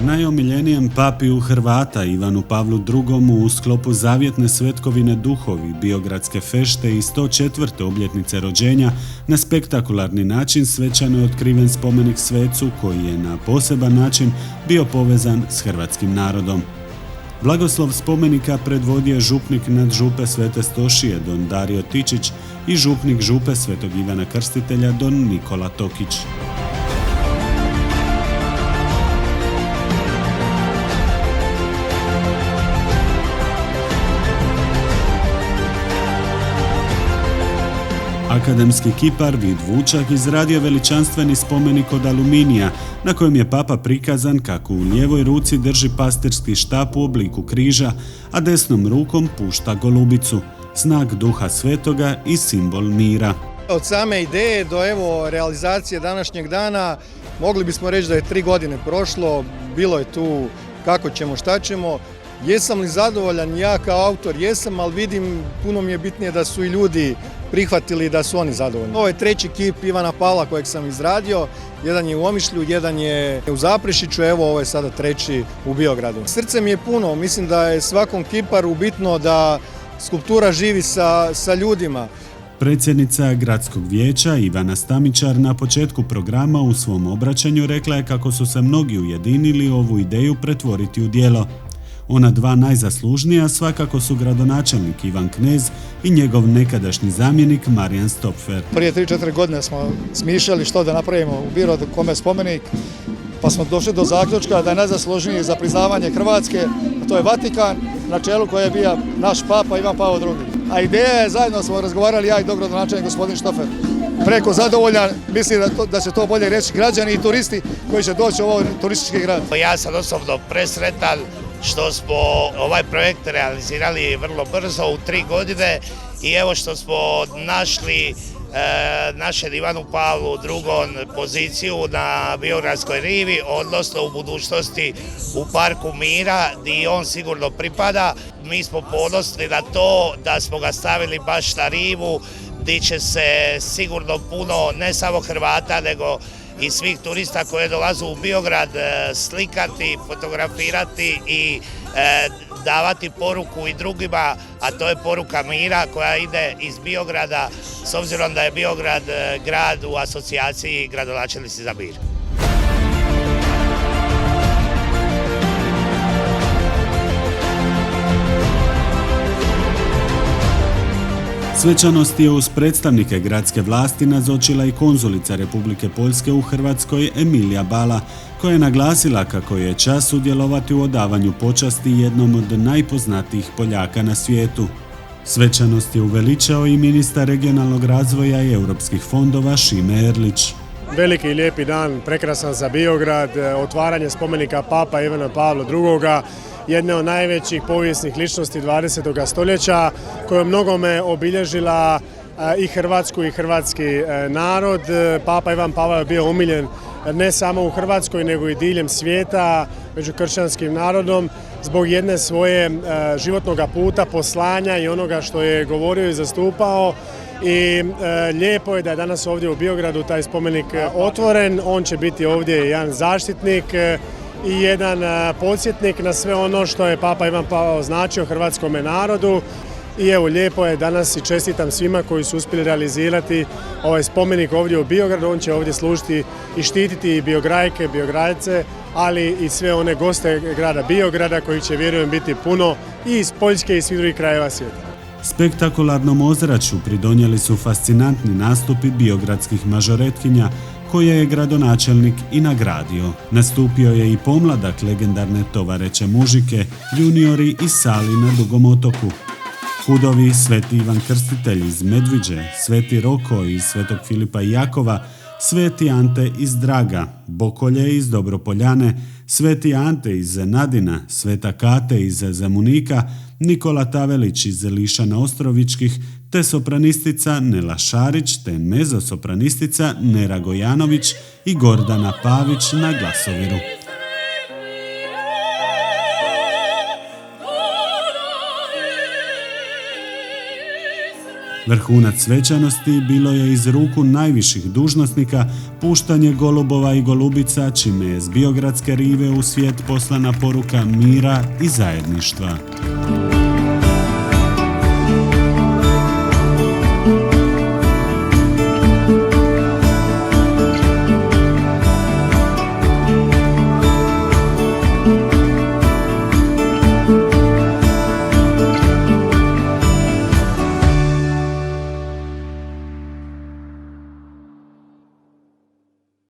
Najomiljenijem papiju Hrvata Ivanu Pavlu II. U sklopu zavjetne svetkovine Duhovi, Biogradske fešte i 104. obljetnice rođenja na spektakularni način svečano je otkriven spomenik svecu koji je na poseban način bio povezan s hrvatskim narodom. Blagoslov spomenika predvodio je župnik nadžupe Svete Stošije don Dario Tičić i župnik župe Svetog Ivana Krstitelja don Nikola Tokić. Akademski kipar Vid Vučak izradio veličanstveni spomenik od aluminija na kojem je papa prikazan kako u lijevoj ruci drži pastirski štap u obliku križa, a desnom rukom pušta golubicu, znak Duha Svetoga i simbol mira. Od same ideje do realizacije današnjeg dana mogli bismo reći da je 3 godine prošlo, bilo je tu kako ćemo, šta ćemo. Jesam li zadovoljan? Ja kao autor jesam, ali vidim, puno mi je bitnije da su i ljudi prihvatili da su oni zadovoljni. Ovo je 3. kip Ivana Pavla kojeg sam izradio, jedan je u Omišlju, jedan je u Zaprešiću, ovo je sada 3. u Biogradu. Srce mi je puno, mislim da je svakom kiparu bitno da skulptura živi sa ljudima. Predsjednica Gradskog vijeća Ivana Stamičar na početku programa u svom obraćanju rekla je kako su se mnogi ujedinili ovu ideju pretvoriti u djelo. Ona dva najzaslužnija svakako su gradonačelnik Ivan Knez i njegov nekadašnji zamjenik Marijan Stopfer. Prije 3-4 godine smo smišljali što da napravimo u Birodu kome spomenik, pa smo došli do zaključka da je najzaslužniji za priznavanje Hrvatske, a to je Vatikan, na čelu koje je bio naš papa Ivan Pavao II. A ideja je, zajedno smo razgovarali ja i dogradonačelnik gospodin Stopfer, preko zadovoljan, mislim da će to bolje reći građani i turisti koji će doći u ovaj turistički grad. Ja sam osobno presretan što smo ovaj projekt realizirali vrlo brzo u 3 godine i evo što smo našli našem Ivanu Pavlu II. Poziciju na Biogradskoj rivi, odnosno u budućnosti u Parku Mira, gdje on sigurno pripada. Mi smo ponosni na to da smo ga stavili baš na rivu, gdje će se sigurno puno, ne samo Hrvata, nego i svih turista koji dolaze u Biograd slikati, fotografirati i davati poruku i drugima, a to je poruka mira koja ide iz Biograda, s obzirom da je Biograd grad u asocijaciji gradonačelnici za mir. Svečanost je uz predstavnike gradske vlasti nazočila i konzulica Republike Poljske u Hrvatskoj Emilija Bala, koja je naglasila kako je čast sudjelovati u odavanju počasti jednom od najpoznatijih Poljaka na svijetu. Svečanost je uveličao i ministar regionalnog razvoja i europskih fondova Šime Erlić. Veliki i lijepi dan, prekrasan za Biograd, otvaranje spomenika Papa Ivana Pavla II. Jedne od najvećih povijesnih ličnosti 20. stoljeća koja je mnogome obilježila i Hrvatsku i hrvatski narod. Papa Ivan Pavao je bio omiljen ne samo u Hrvatskoj nego i diljem svijeta među kršćanskim narodom zbog jedne svoje životnog puta, poslanja i onoga što je govorio i zastupao. I lijepo je da je danas ovdje u Biogradu taj spomenik otvoren. On će biti ovdje jedan zaštitnik i jedan podsjetnik na sve ono što je Papa Ivan Pavao značio hrvatskom narodu. I evo, lijepo je danas i čestitam svima koji su uspjeli realizirati ovaj spomenik ovdje u Biogradu. On će ovdje služiti i štititi i Biograjke, Biogradce, ali i sve one goste grada Biograda koji će, vjerujem, biti puno i iz Poljske i svih drugih krajeva svijeta. Spektakularnom ozračju pridonijeli su fascinantni nastupi biogradskih mažoretkinja koje je gradonačelnik i nagradio. Nastupio je i pomladak legendarne Tovareće Mužike, juniori iz Sali na Dugom otoku. Hudovi Sveti Ivan Krstitelj iz Medviđe, Sveti Roko iz Svetog Filipa i Jakova, Sveti Ante iz Draga, Bokolje iz Dobropoljane, Sveti Ante iz Nadina, Sveta Kate iz Zemunika, Nikola Tavelić iz Lišana Ostrovičkih, te sopranistica Nela Šarić, te mezosopranistica Nera Gojanović i Gordana Pavić na glasoviru. Vrhunac svečanosti bilo je iz ruku najviših dužnosnika puštanje golubova i golubica, čime je s Biogradske rive u svijet poslana poruka mira i zajedništva.